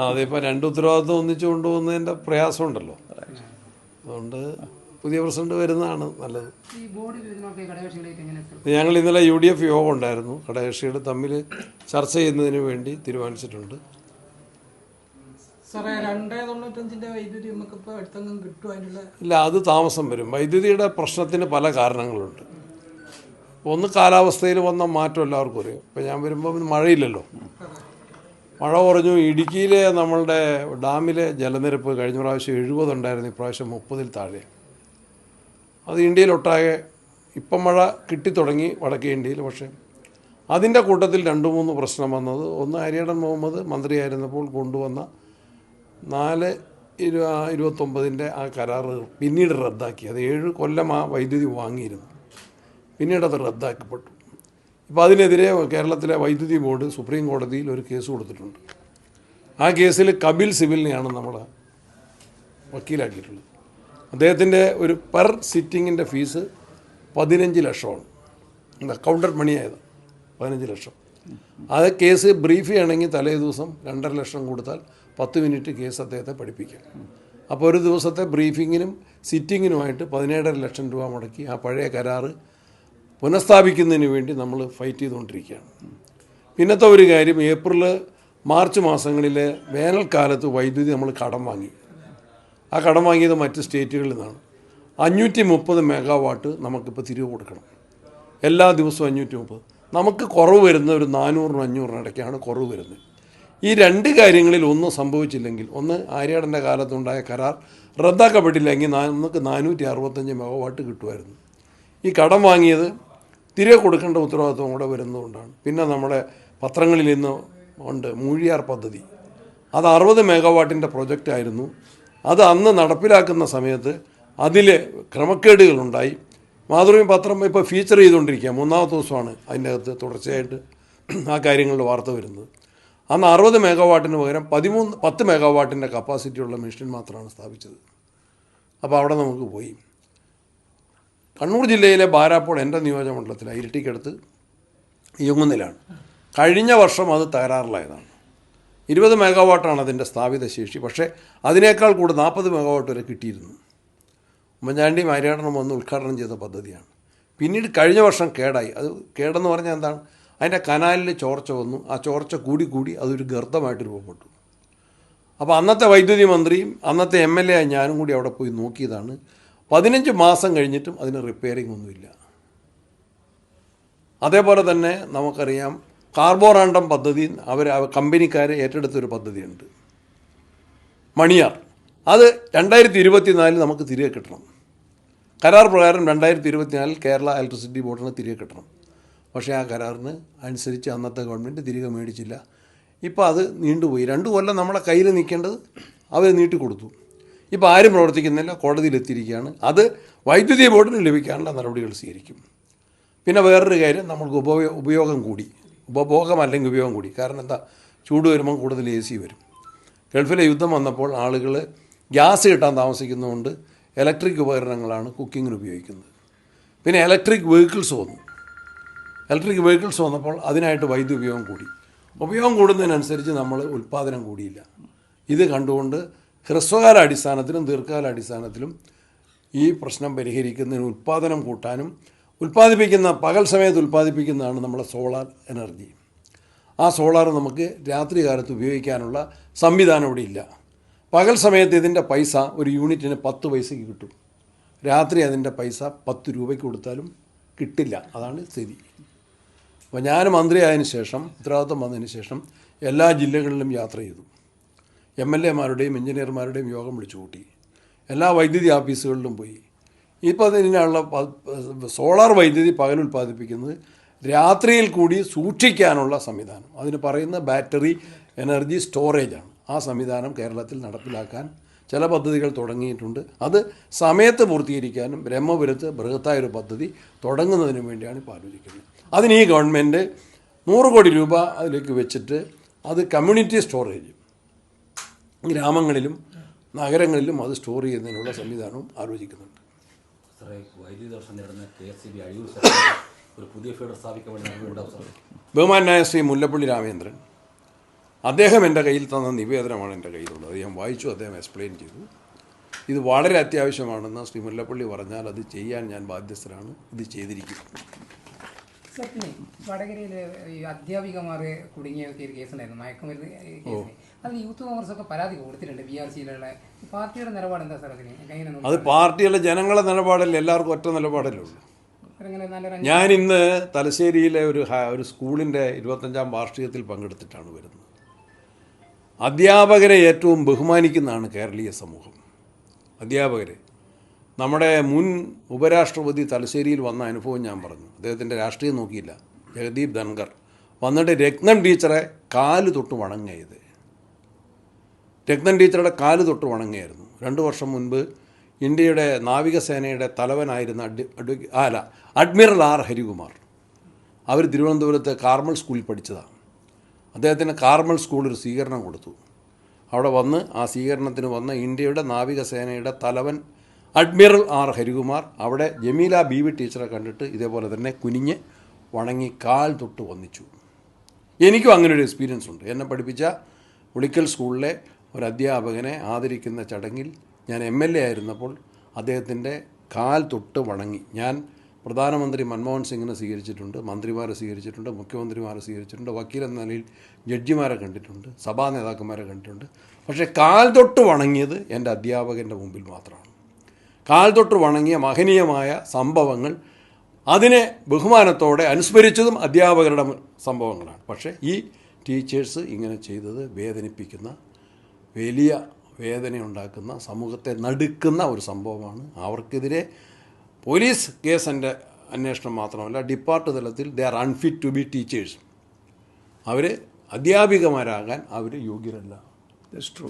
അതിപ്പോൾ രണ്ട് ഉത്തരവാദിത്വം ഒന്നിച്ചു കൊണ്ടുപോകുന്നതിൻ്റെ പ്രയാസമുണ്ടല്ലോ. അതുകൊണ്ട് പുതിയ പ്രസിഡന്റ് വരുന്നതാണ് നല്ലത്. ഞങ്ങൾ ഇന്നലെ UDF യോഗം ഉണ്ടായിരുന്നു. ഘടകകക്ഷികൾ തമ്മിൽ ചർച്ച ചെയ്യുന്നതിന് വേണ്ടി തീരുമാനിച്ചിട്ടുണ്ട്. ഇല്ല, അത് താമസം വരും. വൈദ്യുതിയുടെ പ്രശ്നത്തിന് പല കാരണങ്ങളുണ്ട്. ഒന്ന് കാലാവസ്ഥയിൽ വന്ന മാറ്റം എല്ലാവർക്കും അറിയാം. ഇപ്പം ഞാൻ വരുമ്പോൾ മഴയില്ലല്ലോ, മഴ കുറഞ്ഞു. ഇടുക്കിയിലെ നമ്മളുടെ ഡാമിലെ ജലനിരപ്പ് കഴിഞ്ഞ പ്രാവശ്യം 70 ഉണ്ടായിരുന്നു, ഇപ്രാവശ്യം 30-ൽ താഴെ. അത് ഇന്ത്യയിലൊട്ടാകെ ഇപ്പം മഴ കിട്ടിത്തുടങ്ങി വടക്കേ ഇന്ത്യയിൽ. പക്ഷേ അതിൻ്റെ കൂട്ടത്തിൽ 2-3 പ്രശ്നം വന്നത്, ഒന്ന് അരിയടൻ മുഹമ്മദ് മന്ത്രിയായിരുന്നപ്പോൾ കൊണ്ടുവന്ന 4/29 ആ കരാർ പിന്നീട് റദ്ദാക്കി. അത് 7 കൊല്ലം ആ വൈദ്യുതി വാങ്ങിയിരുന്നു, പിന്നീട് അത് റദ്ദാക്കപ്പെട്ടു. ഇപ്പോൾ അതിനെതിരെ കേരളത്തിലെ വൈദ്യുതി ബോർഡ് സുപ്രീം കോടതിയിൽ ഒരു കേസ് കൊടുത്തിട്ടുണ്ട്. ആ കേസിൽ കപിൽ സിബലിനെയാണ് നമ്മൾ വക്കീലാക്കിയിട്ടുള്ളത്. അദ്ദേഹത്തിൻ്റെ ഒരു പെർ സിറ്റിങ്ങിൻ്റെ ഫീസ് 15 ലക്ഷമാണ്. കൗണ്ടർ മണിയായത് 15 ലക്ഷം. അത് കേസ് ബ്രീഫ് ചെയ്യണമെങ്കിൽ തലേ ദിവസം 2.5 ലക്ഷം കൊടുത്താൽ 10 മിനിറ്റ് കേസ് അദ്ദേഹത്തെ പഠിപ്പിക്കാം. അപ്പോൾ ഒരു ദിവസത്തെ ബ്രീഫിങ്ങിനും സിറ്റിങ്ങിനുമായിട്ട് 17.5 ലക്ഷം രൂപ മുടക്കി ആ പഴയ കരാറ് പുനഃസ്ഥാപിക്കുന്നതിന് വേണ്ടി നമ്മൾ ഫൈറ്റ് ചെയ്തുകൊണ്ടിരിക്കുകയാണ്. പിന്നത്തെ ഒരു കാര്യം, ഏപ്രിൽ മാർച്ച് മാസങ്ങളിലെ വേനൽക്കാലത്ത് വൈദ്യുതി നമ്മൾ കടം വാങ്ങി. ആ കടം വാങ്ങിയത് മറ്റ് സ്റ്റേറ്റുകളിൽ നിന്നാണ്. 530 മെഗാവാട്ട് നമുക്കിപ്പോൾ തിരികെ കൊടുക്കണം. എല്ലാ ദിവസവും 530. നമുക്ക് കുറവ് വരുന്ന ഒരു 400-500 ഇടയ്ക്കാണ് കുറവ് വരുന്നത്. ഈ 2 കാര്യങ്ങളിൽ ഒന്നും സംഭവിച്ചില്ലെങ്കിൽ, ഒന്ന് ആര്യാടൻ്റെ കാലത്തുണ്ടായ കരാർ റദ്ദാക്കപ്പെട്ടില്ലെങ്കിൽ നമുക്ക് 465 മെഗാവാട്ട് കിട്ടുമായിരുന്നു. ഈ കടം വാങ്ങിയത് തിരികെ കൊടുക്കേണ്ട ഉത്തരവാദിത്വം കൂടെ വരുന്നതുകൊണ്ടാണ്. പിന്നെ നമ്മുടെ പത്രങ്ങളിൽ ഇന്ന് ഉണ്ട് മൂഴിയാർ പദ്ധതി. അത് 60 മെഗാവാട്ടിൻ്റെ പ്രൊജക്റ്റായിരുന്നു. അത് അന്ന് നടപ്പിലാക്കുന്ന സമയത്ത് അതിൽ ക്രമക്കേടുകളുണ്ടായി. മാതൃഭൂമി പത്രം ഇപ്പോൾ ഫീച്ചർ ചെയ്തുകൊണ്ടിരിക്കുക. 3ാമത്തെ ദിവസമാണ് അതിൻ്റെ അകത്ത് തുടർച്ചയായിട്ട് ആ കാര്യങ്ങളുടെ വാർത്ത വരുന്നത്. അന്ന് 60 മെഗാവാട്ടിന് പകരം 10 മെഗാവാട്ടിൻ്റെ കപ്പാസിറ്റിയുള്ള മെഷീൻ മാത്രമാണ് സ്ഥാപിച്ചത്. അപ്പോൾ അവിടെ നമുക്ക് പോയി. കണ്ണൂർ ജില്ലയിലെ ബാരാപ്പോൾ എൻ്റെ നിയോജകമണ്ഡലത്തിലാണ്, ഇരിട്ടിക്കടുത്ത് യുങ്ങുന്നിലാണ്. കഴിഞ്ഞ വർഷം അത് തകരാറിലായതാണ്. 20 മെഗാവാട്ടാണ് അതിൻ്റെ സ്ഥാപിത ശേഷി. പക്ഷേ അതിനേക്കാൾ കൂടുതൽ 40 മെഗാവാട്ട് വരെ കിട്ടിയിരുന്നു. ഉമ്മൻചാണ്ടി ആര്യാടനും വന്ന് ഉദ്ഘാടനം ചെയ്ത പദ്ധതിയാണ്. പിന്നീട് കഴിഞ്ഞ വർഷം കേടായി. അത് കേടെന്ന് പറഞ്ഞാൽ എന്താണ്, അതിൻ്റെ കനാലിൽ ചോർച്ച വന്നു. ആ ചോർച്ച കൂടി അതൊരു ഗർത്തമായിട്ട് രൂപപ്പെട്ടു. അപ്പോൾ അന്നത്തെ വൈദ്യുതി മന്ത്രിയും അന്നത്തെ MLA ഞാനും കൂടി അവിടെ പോയി നോക്കിയതാണ്. 15 മാസം കഴിഞ്ഞിട്ടും അതിന് റിപ്പയറിംഗ് ഒന്നുമില്ല. അതേപോലെ തന്നെ നമുക്കറിയാം കാർബോറാണ്ടം പദ്ധതി കമ്പനിക്കാരെ ഏറ്റെടുത്തൊരു പദ്ധതിയുണ്ട്, മണിയാർ. അത് 2024 നമുക്ക് തിരികെ കിട്ടണം. കരാർ പ്രകാരം 2024 കേരള ഇലക്ട്രിസിറ്റി ബോർഡിന് തിരികെ കിട്ടണം. പക്ഷേ ആ കരാറിന് അനുസരിച്ച് അന്നത്തെ ഗവൺമെൻറ് തിരികെ മേടിച്ചില്ല. ഇപ്പോൾ അത് നീണ്ടുപോയി. 2 കൊല്ലം നമ്മളെ കയ്യിൽ നിൽക്കേണ്ടത് അവർ നീട്ടിക്കൊടുത്തു. ഇപ്പോൾ ആരും പ്രവർത്തിക്കുന്നില്ല, കോടതിയിലെത്തിയിരിക്കുകയാണ്. അത് വൈദ്യുതി ബോർഡിന് ലഭിക്കാനുള്ള നടപടികൾ സ്വീകരിക്കും. പിന്നെ വേറൊരു കാര്യം, നമ്മൾക്ക് ഉപയോഗം കൂടി, ഉപഭോഗം അല്ലെങ്കിൽ ഉപയോഗം കൂടി. കാരണം എന്താ, ചൂട് വരുമ്പം കൂടുതൽ AC വരും. ഗൾഫിലെ യുദ്ധം വന്നപ്പോൾ ആളുകൾ ഗ്യാസ് കിട്ടാൻ താമസിക്കുന്നതുകൊണ്ട് ഇലക്ട്രിക് ഉപകരണങ്ങളാണ് കുക്കിങ്ങിന് ഉപയോഗിക്കുന്നത്. പിന്നെ ഇലക്ട്രിക് വെഹിക്കിൾസ് വന്നപ്പോൾ അതിനായിട്ട് വൈദ്യുതി ഉപയോഗം കൂടി. ഉപയോഗം കൂടുന്നതിനനുസരിച്ച് നമ്മൾ ഉൽപ്പാദനം കൂടിയില്ല. ഇത് കണ്ടുകൊണ്ട് ഹ്രസ്വകാല അടിസ്ഥാനത്തിലും ദീർഘകാല അടിസ്ഥാനത്തിലും ഈ പ്രശ്നം പരിഹരിക്കുന്നതിന് ഉൽപ്പാദനം കൂട്ടാനും, ഉൽപ്പാദിപ്പിക്കുന്ന പകൽ സമയത്ത് ഉൽപ്പാദിപ്പിക്കുന്നതാണ് നമ്മളെ സോളാർ എനർജി. ആ സോളാർ നമുക്ക് രാത്രി കാലത്ത് ഉപയോഗിക്കാനുള്ള സംവിധാനം ഇവിടെ ഇല്ല. പകൽ സമയത്ത് ഇതിൻ്റെ പൈസ ഒരു യൂണിറ്റിന് 10 പൈസയ്ക്ക് കിട്ടും. രാത്രി അതിൻ്റെ പൈസ 10 രൂപയ്ക്ക് കൊടുത്താലും കിട്ടില്ല. അതാണ് സ്ഥിതി. അപ്പോൾ ഞാൻ മന്ത്രിയായതിനു ശേഷം, ഉത്തരവാദിത്വം വന്നതിന് ശേഷം എല്ലാ ജില്ലകളിലും യാത്ര ചെയ്തു. MLA മാരുടെയും എഞ്ചിനീയർമാരുടെയും യോഗം വിളിച്ചു കൂട്ടി. എല്ലാ വൈദ്യുതി ഓഫീസുകളിലും പോയി. ഇപ്പോൾ അതിനുള്ള സോളാർ വൈദ്യുതി പകൽ ഉൽപ്പാദിപ്പിക്കുന്നത് രാത്രിയിൽ കൂടി സൂക്ഷിക്കാനുള്ള സംവിധാനം, അതിന് പറയുന്ന ബാറ്ററി എനർജി സ്റ്റോറേജാണ്. ആ സംവിധാനം കേരളത്തിൽ നടപ്പിലാക്കാൻ ചില പദ്ധതികൾ തുടങ്ങിയിട്ടുണ്ട്. അത് സമയത്ത് പൂർത്തീകരിക്കാനും ബ്രഹ്മപുരത്ത് ബൃഹത്തായൊരു പദ്ധതി തുടങ്ങുന്നതിനും വേണ്ടിയാണ് ഇപ്പോൾ ആലോചിക്കുന്നത്. അതിന് ഈ ഗവൺമെൻറ് 100 കോടി രൂപ അതിലേക്ക് വെച്ചിട്ട് അത് കമ്മ്യൂണിറ്റി സ്റ്റോറേജ്, ഗ്രാമങ്ങളിലും നഗരങ്ങളിലും അത് സ്റ്റോർ ചെയ്യുന്നതിനുള്ള സംവിധാനവും ആലോചിക്കുന്നുണ്ട്. വൈദ്യുതി ദോഷം നേടുന്ന KSEB അഴിയൂർ ഒരു പുതിയ ഫീഡർ സ്ഥാപിക്കാൻ വേണ്ടി ബഹുമാനായ ശ്രീ മുല്ലപ്പള്ളി രാമചന്ദ്രൻ അദ്ദേഹം എൻ്റെ കയ്യിൽ തന്ന നിവേദനമാണ് എൻ്റെ കയ്യിലുള്ളത്. അത് ഞാൻ വായിച്ചു, അദ്ദേഹം എക്സ്പ്ലെയിൻ ചെയ്തു. ഇത് വളരെ അത്യാവശ്യമാണെന്ന് ശ്രീ മുല്ലപ്പള്ളി പറഞ്ഞാൽ അത് ചെയ്യാൻ ഞാൻ ബാധ്യസ്ഥനാണ്. ഇത് ചെയ്തിരിക്കും. സർ, പിന്നെ വടകരയിൽ ഈ അധ്യാപികമാരെ കുടുങ്ങിയ ഒരു കേസുണ്ടായിരുന്നു, മയക്കുമരുന്ന് കേസ്. അതിൽ യൂത്ത് കോൺഗ്രസ് ഒക്കെ പരാതി കൊടുത്തിട്ടുണ്ട്. BRC-യിലുള്ള പാർട്ടിയുടെ നിലപാട് എന്താ സാർ അതിന്? എങ്ങനെ അത് പാർട്ടിയുള്ള ജനങ്ങളുടെ നിലപാടല്ല, എല്ലാവർക്കും ഒറ്റ നിലപാടല്ലേ ഉള്ളൂ. അങ്ങനെ നല്ല ഞാൻ ഇന്ന് തലശ്ശേരിയിലെ ഒരു സ്കൂളിൻ്റെ 25ാം വാർഷികത്തിൽ പങ്കെടുത്തിട്ടാണ് വരുന്നത്. അധ്യാപകരെ ഏറ്റവും ബഹുമാനിക്കുന്നതാണ് കേരളീയ സമൂഹം. അധ്യാപകരെ, നമ്മുടെ മുൻ ഉപരാഷ്ട്രപതി തലശ്ശേരിയിൽ വന്ന അനുഭവം ഞാൻ പറഞ്ഞു. അദ്ദേഹത്തിൻ്റെ രാഷ്ട്രീയം നോക്കിയില്ല. ജഗദീപ് ധൻഖർ വന്നിട്ട് രത്നം ടീച്ചറെ കാല് തൊട്ട് വണങ്ങിയത്. രത്നം ടീച്ചറുടെ കാല് തൊട്ട് വണങ്ങിയായിരുന്നു. 2 വർഷം മുൻപ് ഇന്ത്യയുടെ നാവികസേനയുടെ തലവനായിരുന്ന അഡ്മിറൽ R. ഹരികുമാർ, അവർ തിരുവനന്തപുരത്ത് കാർമൽ സ്കൂളിൽ പഠിച്ചതാണ്. അദ്ദേഹത്തിന് കാർമൽ സ്കൂൾ ഒരു സ്വീകരണം കൊടുത്തു. അവിടെ വന്ന് ആ സ്വീകരണത്തിന് വന്ന ഇന്ത്യയുടെ നാവികസേനയുടെ തലവൻ അഡ്മിറൽ R. ഹരികുമാർ അവിടെ ജമീല ബീവി ടീച്ചറെ കണ്ടിട്ട് ഇതേപോലെ തന്നെ കുനിഞ്ഞ് വണങ്ങി കാൽ തൊട്ട് വന്നിച്ചു. എനിക്കും അങ്ങനൊരു എക്സ്പീരിയൻസ് ഉണ്ട്. എന്നെ പഠിപ്പിച്ച ഉളിക്കൽ സ്കൂളിലെ ഒരു അധ്യാപകനെ ആദരിക്കുന്ന ചടങ്ങിൽ ഞാൻ MLA ആയിരുന്നപ്പോൾ അദ്ദേഹത്തിൻ്റെ കാൽ തൊട്ട് വണങ്ങി. ഞാൻ പ്രധാനമന്ത്രി മൻമോഹൻ സിംഗിനെ സ്വീകരിച്ചിട്ടുണ്ട്, മന്ത്രിമാരെ സ്വീകരിച്ചിട്ടുണ്ട്, മുഖ്യമന്ത്രിമാരെ സ്വീകരിച്ചിട്ടുണ്ട്, വക്കീൽ എന്ന നിലയിൽ ജഡ്ജിമാരെ കണ്ടിട്ടുണ്ട്, സഭാ നേതാക്കന്മാരെ കണ്ടിട്ടുണ്ട്. പക്ഷേ കാൽ തൊട്ട് വണങ്ങിയത് എൻ്റെ അധ്യാപകൻ്റെ മുമ്പിൽ മാത്രമാണ്. കാൽ തൊട്ട് വണങ്ങിയ മഹനീയമായ സംഭവങ്ങൾ, അതിനെ ബഹുമാനത്തോടെ അനുസ്മരിച്ചതും അധ്യാപകരുടെ സംഭവങ്ങളാണ്. പക്ഷേ ഈ ടീച്ചേഴ്സ് ഇങ്ങനെ ചെയ്തത് വേദനിപ്പിക്കുന്ന, വലിയ വേദനയുണ്ടാക്കുന്ന, സമൂഹത്തെ നടുക്കുന്ന ഒരു സംഭവമാണ്. അവർക്കെതിരെ പോലീസ് കേസിൻ്റെ അന്വേഷണം മാത്രമല്ല, ഡിപ്പാർട്ട്മെൻറ്റ് തലത്തിൽ they are unfit to be teachers. അവർ അധ്യാപികമാരാകാൻ അവർ യോഗ്യരല്ല. That's true.